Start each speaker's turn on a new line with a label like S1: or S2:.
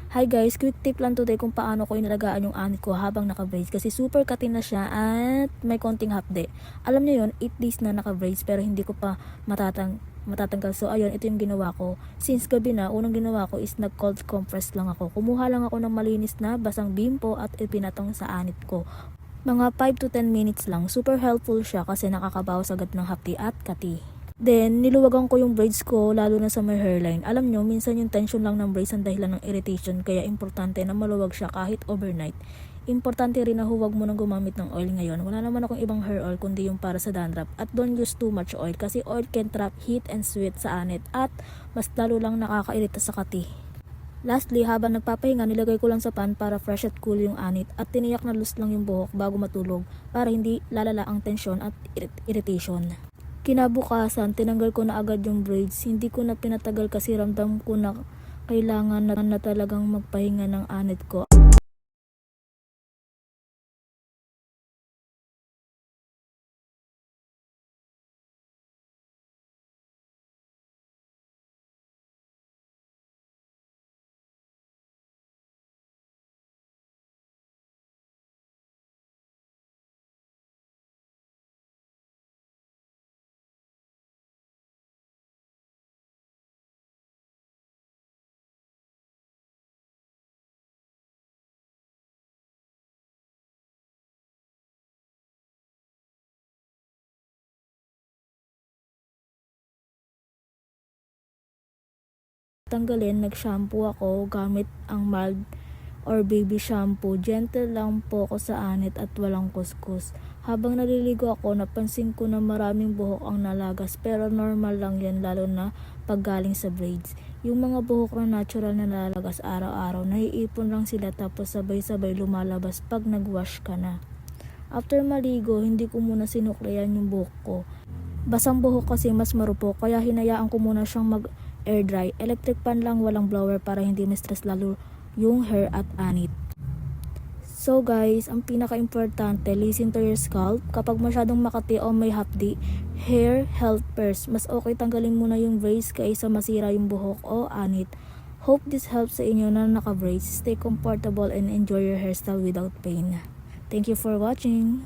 S1: Hi guys, quick tip lang today kung paano ko inalagaan yung anit ko habang naka-braids kasi super katin na siya at may konting hapde. Alam niyo yun, 8 days na naka-braids pero hindi ko pa matatanggal. So ayun, ito yung ginawa ko. Since gabi na, unang ginawa ko is nag-cold compress lang ako. Kumuha lang ako ng malinis na basang bimpo at ipinatong sa anit ko. Mga 5 to 10 minutes lang. Super helpful siya kasi nakakabawas agad ng hapdi at kati. Then, niluwagan ko yung braids ko lalo na sa may hairline. Alam nyo, minsan yung tension lang ng braids ang dahilan ng irritation kaya importante na maluwag siya kahit overnight. Importante rin na huwag mo nang gumamit ng oil ngayon. Wala naman akong ibang hair oil kundi yung para sa dandruff. At don't use too much oil kasi oil can trap heat and sweat sa anit at mas lalo lang nakakairita sa kati. Lastly, habang nagpapahinga, nilagay ko lang sa pan para fresh at cool yung anit at tiniyak na loose lang yung buhok bago matulog para hindi lalala ang tensyon at irritation. Kinabukasan, tinanggal ko na agad yung braids. Hindi ko na pinatagal kasi ramdam ko na kailangan na talagang magpahinga ng anit ko. Tanggalin, nag-shampoo ako gamit ang mild or baby shampoo. Gentle lang po ako sa anit at walang kuskus. Habang naliligo ako, napansin ko na maraming buhok ang nalagas pero normal lang yan lalo na pag galing sa braids. Yung mga buhok na natural na nalalagas araw-araw, naiipon lang sila tapos sabay-sabay lumalabas pag nag-wash ka na. After maligo, hindi ko muna sinuklayan yung buhok ko. Basang buhok kasi mas marupok kaya hinayaan ko muna siyang mag-air dry. Electric fan lang, walang blower para hindi ma-stress lalo yung hair at anit. So guys, ang pinaka-importante, listen to your scalp. Kapag masyadong makati o may hapdi, hair health first. Mas okay tanggalin muna yung braids kaysa masira yung buhok o anit. Hope this helps sa inyo na naka-braids. Stay comfortable and enjoy your hairstyle without pain. Thank you for watching.